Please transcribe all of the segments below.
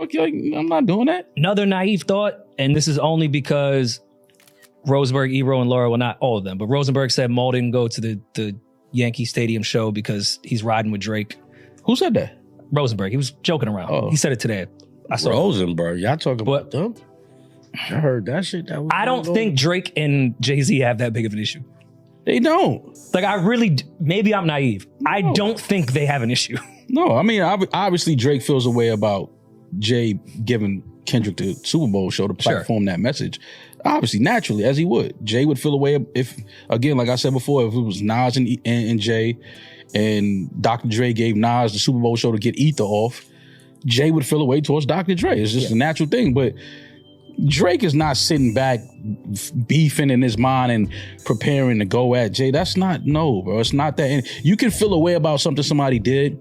Okay, like, I'm not doing that. Another naive thought, and this is only because Rosenberg, Ebro, and Laura, well, not all of them, but Rosenberg said Maul didn't go to the Yankee Stadium show because he's riding with Drake. Who said that? Rosenberg. He was joking around. Oh. He said it today. I saw Rosenberg. Y'all talking about them? I heard that shit. I don't think Drake and Jay-Z have that big of an issue. They don't. Like, maybe I'm naive. No. I don't think they have an issue. No, I mean, obviously Drake feels a way about Jay giving Kendrick the Super Bowl show to platform that message. Obviously, naturally, as he would. Jay would feel a way if, again, like I said before, if it was Nas and Jay and Dr. Dre gave Nas the Super Bowl show to get Ether off, Jay would feel a way towards Dr. Dre. It's just a natural thing. But Drake is not sitting back beefing in his mind and preparing to go at Jay. That's not, no, bro. It's not that. And you can feel a way about something somebody did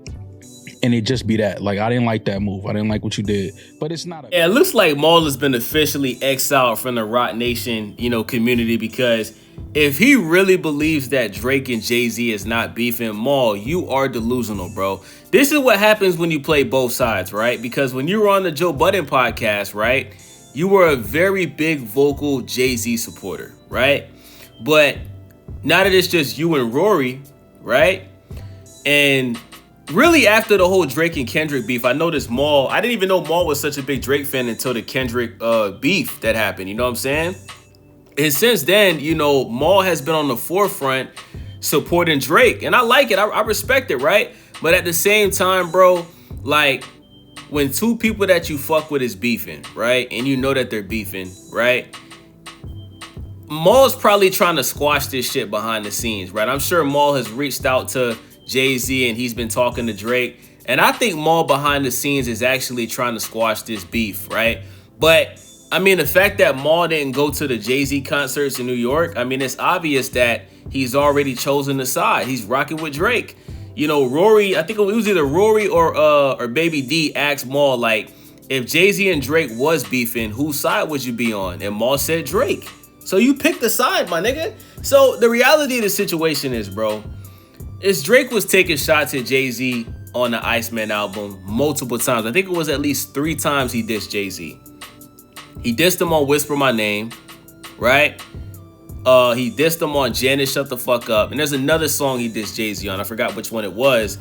and it just be that. Like, I didn't like that move. I didn't like what you did. But it's not. Yeah, it looks like Maul has been officially exiled from the Roc Nation, community, because if he really believes that Drake and Jay-Z is not beefing, Maul, you are delusional, bro. This is what happens when you play both sides, right? Because when you were on the Joe Budden podcast, right, you were a very big vocal Jay-Z supporter, right? But now that it's just you and Rory, right? And really after the whole Drake and Kendrick beef, I noticed Maul, I didn't even know Maul was such a big Drake fan until the Kendrick beef that happened, you know what I'm saying? And since then, Maul has been on the forefront supporting Drake. And I like it, I respect it, right? But at the same time, bro, like, when two people that you fuck with is beefing, right? And you know that they're beefing, right? Maul's probably trying to squash this shit behind the scenes, right? I'm sure Maul has reached out to Jay-Z and he's been talking to Drake. And I think Maul behind the scenes is actually trying to squash this beef, right? But, I mean, the fact that Maul didn't go to the Jay-Z concerts in New York, I mean, it's obvious that he's already chosen a side. He's rocking with Drake. Rory, I think it was either Rory or Baby D asked Maul, like, if Jay-Z and Drake was beefing, whose side would you be on? And Maul said Drake. So you picked the side, my nigga. So the reality of the situation is, bro, is Drake was taking shots at Jay-Z on the Iceman album multiple times. I think it was at least 3 times he dissed Jay-Z. He dissed him on Whisper My Name, right? He dissed him on Janet Shut the Fuck Up. And there's another song he dissed Jay-Z on. I forgot which one it was.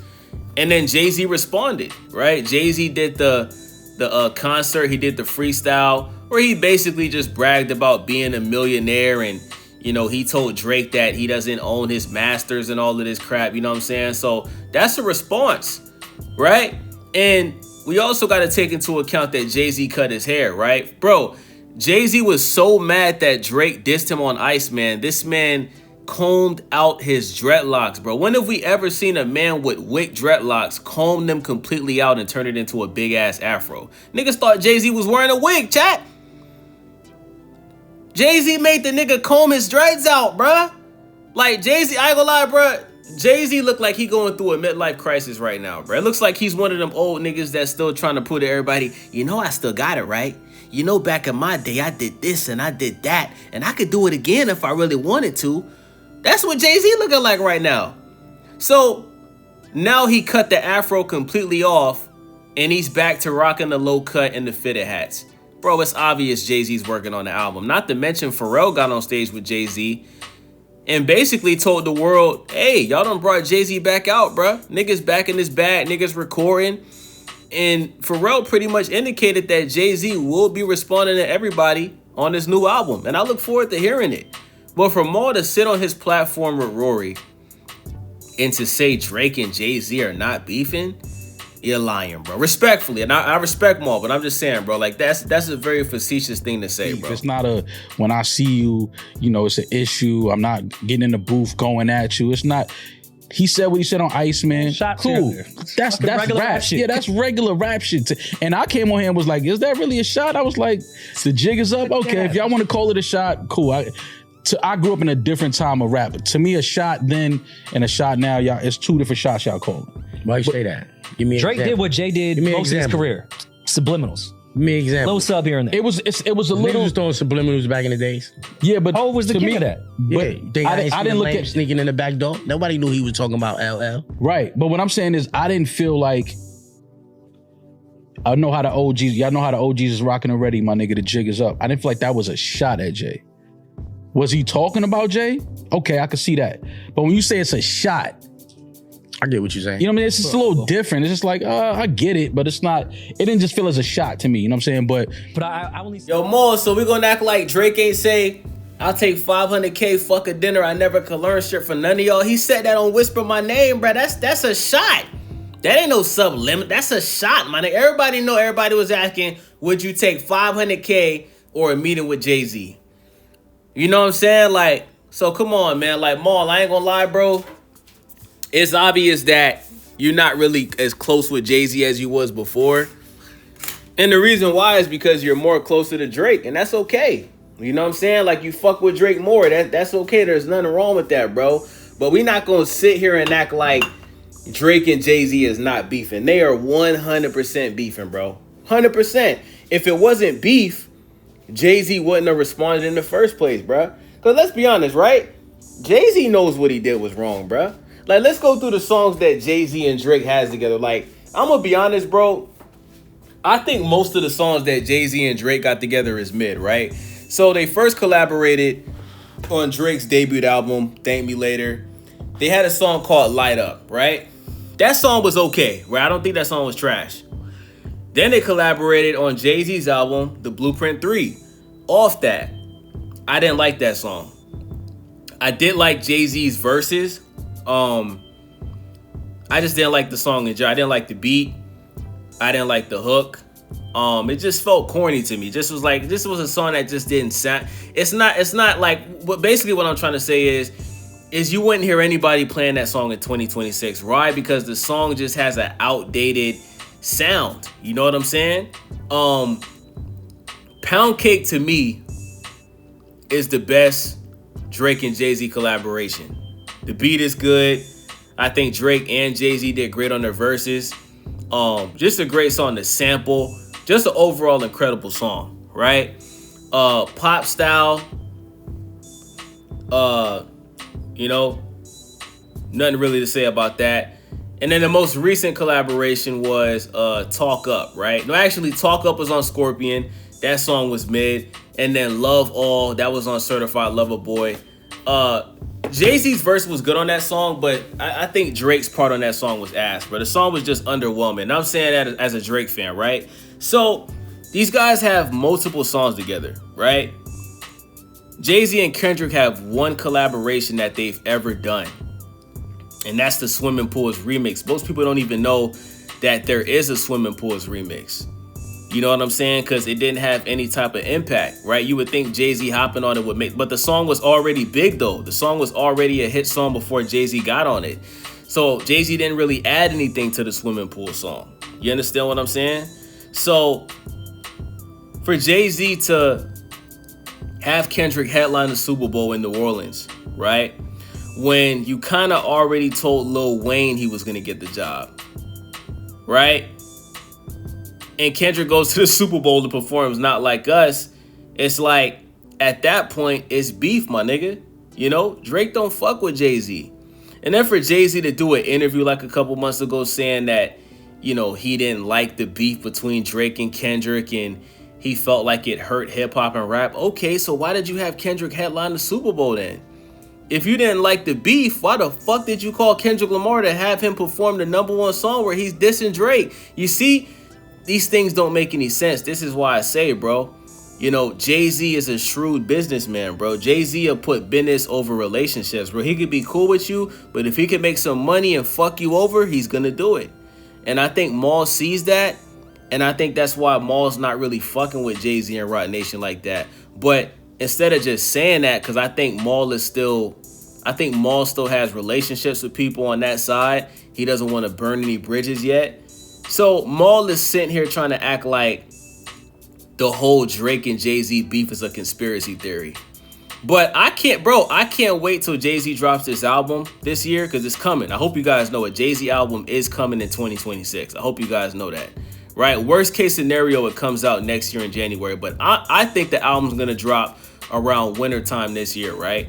And then Jay-Z responded, right? Jay-Z did the concert. He did the freestyle where he basically just bragged about being a millionaire. And, he told Drake that he doesn't own his masters and all of this crap. You know what I'm saying? So that's a response, right? And we also got to take into account that Jay-Z cut his hair, right? Bro, Jay-Z was so mad that Drake dissed him on Iceman. This man combed out his dreadlocks, bro. When have we ever seen a man with wick dreadlocks comb them completely out and turn it into a big-ass afro? Niggas thought Jay-Z was wearing a wig, chat. Jay-Z made the nigga comb his dreads out, bruh. Like, Jay-Z, I ain't gonna lie, bruh. Jay-Z look like he going through a midlife crisis right now, bruh. It looks like he's one of them old niggas that's still trying to prove to everybody, I still got it, right? Back in my day, I did this and I did that, and I could do it again if I really wanted to. That's what Jay-Z looking like right now. So now he cut the afro completely off, and he's back to rocking the low cut and the fitted hats. Bro, it's obvious Jay-Z's working on the album. Not to mention Pharrell got on stage with Jay-Z and basically told the world, hey, y'all done brought Jay-Z back out, bruh. Niggas back in this bag, niggas recording. And Pharrell pretty much indicated that Jay-Z will be responding to everybody on this new album. And I look forward to hearing it. But for Maul to sit on his platform with Rory and to say Drake and Jay-Z are not beefing, you're lying, bro. Respectfully. And I respect Maul, but I'm just saying, bro, like that's a very facetious thing to say, bro. It's not when I see you, it's an issue. I'm not getting in the booth going at you. It's not. He said what he said on Iceman. Shots cool. Here. That's rap shit. Yeah, that's regular rap shit. And I came on here and was like, is that really a shot? I was like, the jig is up. Okay, if y'all want to call it a shot, cool. I grew up in a different time of rap. To me, a shot then and a shot now, y'all, it's 2 different shots y'all call it. Why you say that? Give me an Drake example. did what Jay did most of his career. Subliminals. Give me an example. Little sub here and there. It was a Niggas little. was throwing subliminals back in the days. Yeah, but Hov was the to king me, of that. But Yeah, I didn't look at sneaking in the back door. Nobody knew he was talking about LL. Right, but what I'm saying is I didn't feel like I know how the OGs, y'all know how the OGs is rocking already, my nigga, the jig is up. I didn't feel like that was a shot at Jay. Was he talking about Jay? Okay, I could see that. But when you say it's a shot, I get what you're saying. you know what I mean? It's just a little different. It's just like, I get it, but it's not, it didn't just feel as a shot to me, you know what I'm saying? But I only Yo, Maul, so we gonna act like Drake ain't say, I'll take 500K, fuck a dinner, I never could learn shit from none of y'all. He said that on Whisper My Name, bro. That's a shot. That ain't no sublimit. That's a shot, man. Everybody know, everybody was asking, would you take 500K or a meeting with Jay-Z? You know what I'm saying? Like, so come on, man. Like, Maul, I ain't gonna lie, bro. It's obvious that you're not really as close with Jay-Z as you was before. And the reason why is because you're more closer to Drake, and that's okay. You know what I'm saying? Like, you fuck with Drake more. That's okay. There's nothing wrong with that, bro. But we not gonna sit here and act like Drake and Jay-Z is not beefing. They are 100% beefing, bro. 100%. If it wasn't beef, Jay-Z wouldn't have responded in the first place, bro. Because let's be honest, right? Jay-Z knows what he did was wrong, bro. Like, let's go through the songs that Jay-Z and Drake has together. Like, I'm going to be honest, bro. I think most of the songs that Jay-Z and Drake got together is mid, right? So they first collaborated on Drake's debut album, Thank Me Later. They had a song called Light Up, right? That song was okay, right? I don't think that song was trash. Then they collaborated on Jay-Z's album, The Blueprint 3. Off that, I didn't like that song. I did like Jay-Z's verses. I just didn't like the song in general. I didn't like the beat. I didn't like the hook. It just felt corny to me. Just was like, this was a song that just didn't sound. It's not like, but basically what I'm trying to say is you wouldn't hear anybody playing that song in 2026. Why? Because the song just has an outdated sound. You know what I'm saying? Pound Cake to me is the best Drake and Jay-Z collaboration. The beat is good. I think Drake and Jay-Z did great on their verses. Just a great song to sample. Just an overall incredible song, right? Pop style. You know, nothing really to say about that. And then the most recent collaboration was Talk Up, right? No, actually, Talk Up was on Scorpion. That song was mid. And then Love All, that was on Certified Lover Boy. Jay-Z's verse was good on that song, but I think Drake's part on that song was ass. But the song was just underwhelming. And I'm saying that as a Drake fan, right? So these guys have multiple songs together, right? Jay-Z and Kendrick have one collaboration that they've ever done. And that's the Swimming Pools remix. Most people don't even know that there is a Swimming Pools remix. You know what I'm saying? Because it didn't have any type of impact, right? You would think Jay-Z hopping on it would make, but the song was already big though. The song was already a hit song before Jay-Z got on it. So Jay-Z didn't really add anything to the Swimming Pool song. You understand what I'm saying? So for Jay-Z to have Kendrick headline the Super Bowl in New Orleans, right? When you kind of already told Lil Wayne he was going to get the job, right? And Kendrick goes to the Super Bowl to perform Not Like Us. It's like, at that point, it's beef, my nigga. You know, Drake don't fuck with Jay-Z. And then for Jay-Z to do an interview like a couple months ago saying that, you know, he didn't like the beef between Drake and Kendrick and he felt like it hurt hip-hop and rap. Okay, so why did you have Kendrick headline the Super Bowl then? If you didn't like the beef, why the fuck did you call Kendrick Lamar to have him perform the #1 song where he's dissing Drake? You see, these things don't make any sense. This is why I say, bro, you know, Jay-Z is a shrewd businessman, bro. Jay-Z will put business over relationships, bro. He could be cool with you, but if he could make some money and fuck you over, he's gonna do it. And I think Mal sees that, and I think that's why Mal's not really fucking with Jay-Z and Roc Nation like that. But instead of just saying that, because I think Mal still has relationships with people on that side. He doesn't want to burn any bridges yet. So Mal is sitting here trying to act like the whole Drake and Jay-Z beef is a conspiracy theory. But I can't wait till Jay-Z drops this album this year because it's coming. I hope you guys know a Jay-Z album is coming in 2026. I hope you guys know that. Right? Worst case scenario, it comes out next year in January. But I think the album's going to drop around winter time this year, right?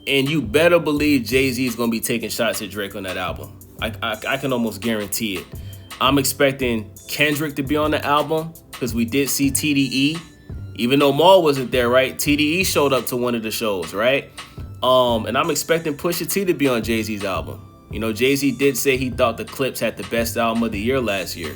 And you better believe Jay-Z is going to be taking shots at Drake on that album. I can almost guarantee it. I'm expecting Kendrick to be on the album because we did see TDE. Even though Mal wasn't there, right? TDE showed up to one of the shows, right? And I'm expecting Pusha T to be on Jay-Z's album. You know, Jay-Z did say he thought the Clips had the best album of the year last year.